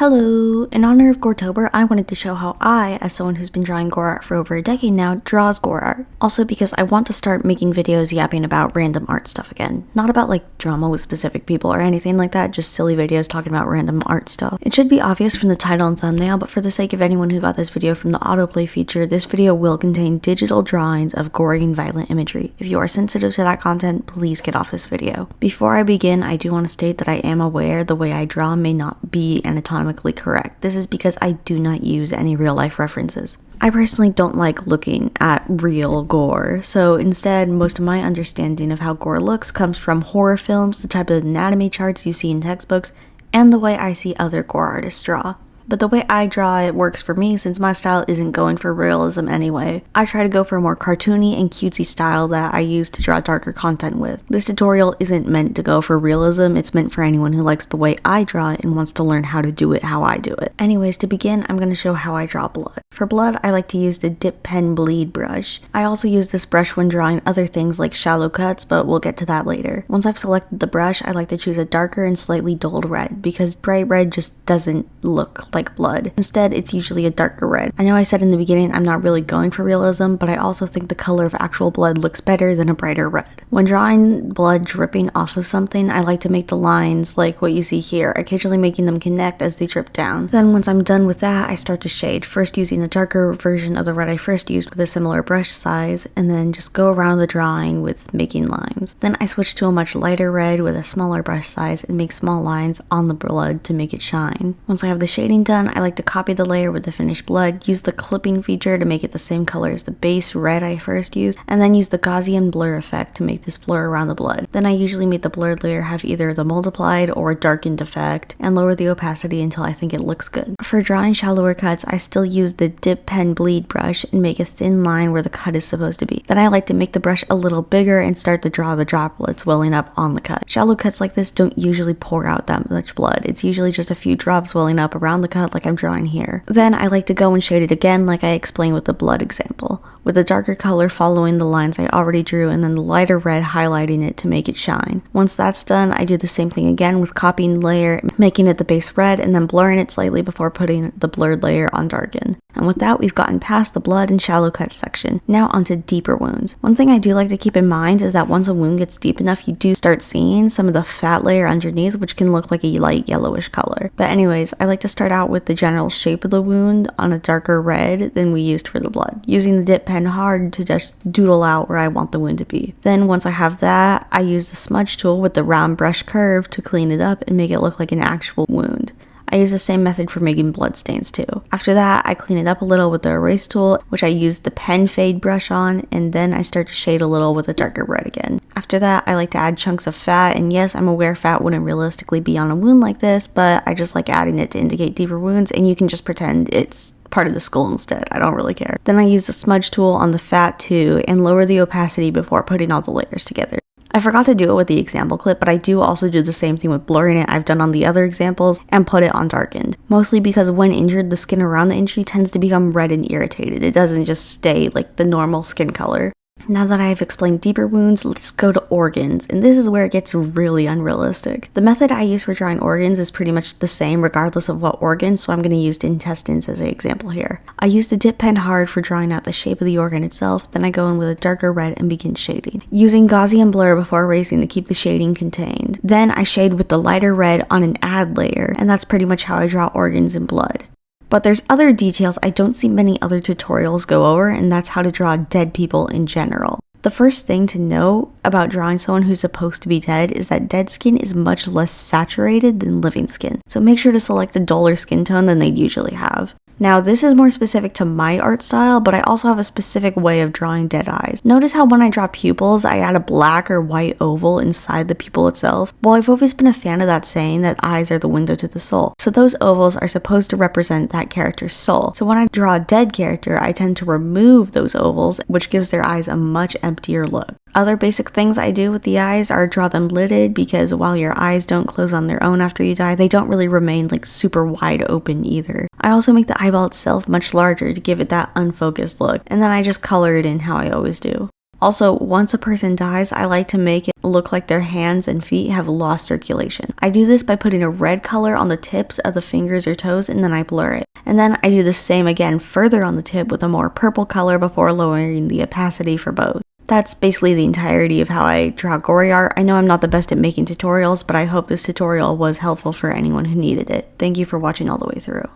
Hello! In honor of Goretober, I wanted to show how I, as someone who's been drawing gore art for over a decade now, draws gore art. Also because I want to start making videos yapping about random art stuff again. Not about like drama with specific people or anything like that, just silly videos talking about random art stuff. It should be obvious from the title and thumbnail, but for the sake of anyone who got this video from the autoplay feature, this video will contain digital drawings of gory and violent imagery. If you are sensitive to that content, please get off this video. Before I begin, I do want to state that I am aware the way I draw may not be anatomically correct. This is because I do not use any real life references. I personally don't like looking at real gore, so instead most of my understanding of how gore looks comes from horror films, the type of anatomy charts you see in textbooks, and the way I see other gore artists draw. But the way I draw it works for me since my style isn't going for realism anyway. I try to go for a more cartoony and cutesy style that I use to draw darker content with. This tutorial isn't meant to go for realism, it's meant for anyone who likes the way I draw it and wants to learn how to do it how I do it. Anyways, to begin, I'm going to show how I draw blood. For blood, I like to use the dip pen bleed brush. I also use this brush when drawing other things like shallow cuts, but we'll get to that later. Once I've selected the brush, I like to choose a darker and slightly dulled red because bright red just doesn't look like blood. Instead, it's usually a darker red. I know I said in the beginning I'm not really going for realism, but I also think the color of actual blood looks better than a brighter red. When drawing blood dripping off of something, I like to make the lines like what you see here, occasionally making them connect as they drip down. Then once I'm done with that, I start to shade, first using a darker version of the red I first used with a similar brush size, and then just go around the drawing with making lines. Then I switch to a much lighter red with a smaller brush size and make small lines on the blood to make it shine. Once I have the shading done, I like to copy the layer with the finished blood, use the clipping feature to make it the same color as the base red I first used, and then use the Gaussian blur effect to make this blur around the blood. Then I usually make the blurred layer have either the multiplied or darkened effect, and lower the opacity until I think it looks good. For drawing shallower cuts, I still use the dip pen bleed brush and make a thin line where the cut is supposed to be. Then I like to make the brush a little bigger and start to draw the droplets welling up on the cut. Shallow cuts like this don't usually pour out that much blood. It's usually just a few drops welling up around the cut like I'm drawing here. Then I like to go and shade it again like I explained with the blood example, with the darker color following the lines I already drew and then the lighter red highlighting it to make it shine. Once that's done, I do the same thing again with copying the layer, making it the base red, and then blurring it slightly before putting the blurred layer on darken. And with that, we've gotten past the blood and shallow cut section. Now onto deeper wounds. One thing I do like to keep in mind is that once a wound gets deep enough, you do start seeing some of the fat layer underneath, which can look like a light yellowish color. But anyways, I like to start out with the general shape of the wound on a darker red than we used for the blood, using the dip pen hard to just doodle out where I want the wound to be. Then once I have that, I use the smudge tool with the round brush curve to clean it up and make it look like an actual wound. I use the same method for making blood stains too. After that, I clean it up a little with the erase tool, which I use the pen fade brush on, and then I start to shade a little with a darker red again. After that, I like to add chunks of fat, and yes, I'm aware fat wouldn't realistically be on a wound like this, but I just like adding it to indicate deeper wounds, and you can just pretend it's part of the skull instead. I don't really care. Then I use the smudge tool on the fat too, and lower the opacity before putting all the layers together. I forgot to do it with the example clip, but I do also do the same thing with blurring it I've done on the other examples and put it on darkened. Mostly because when injured, the skin around the injury tends to become red and irritated. It doesn't just stay like the normal skin color. Now that I've explained deeper wounds, let's go to organs, and this is where it gets really unrealistic. The method I use for drawing organs is pretty much the same regardless of what organ, so I'm going to use the intestines as an example here. I use the dip pen hard for drawing out the shape of the organ itself, then I go in with a darker red and begin shading, using Gaussian blur before erasing to keep the shading contained. Then I shade with the lighter red on an add layer, and that's pretty much how I draw organs in blood. But there's other details I don't see many other tutorials go over, and that's how to draw dead people in general. The first thing to know about drawing someone who's supposed to be dead is that dead skin is much less saturated than living skin, so make sure to select a duller skin tone than they'd usually have. Now, this is more specific to my art style, but I also have a specific way of drawing dead eyes. Notice how when I draw pupils, I add a black or white oval inside the pupil itself? Well, I've always been a fan of that saying that eyes are the window to the soul. So those ovals are supposed to represent that character's soul. So when I draw a dead character, I tend to remove those ovals, which gives their eyes a much emptier look. Other basic things I do with the eyes are draw them lidded, because while your eyes don't close on their own after you die, they don't really remain like super wide open either. I also make the eyeball itself much larger to give it that unfocused look, and then I just color it in how I always do. Also, once a person dies, I like to make it look like their hands and feet have lost circulation. I do this by putting a red color on the tips of the fingers or toes and then I blur it. And then I do the same again further on the tip with a more purple color before lowering the opacity for both. That's basically the entirety of how I draw gory art. I know I'm not the best at making tutorials, but I hope this tutorial was helpful for anyone who needed it. Thank you for watching all the way through.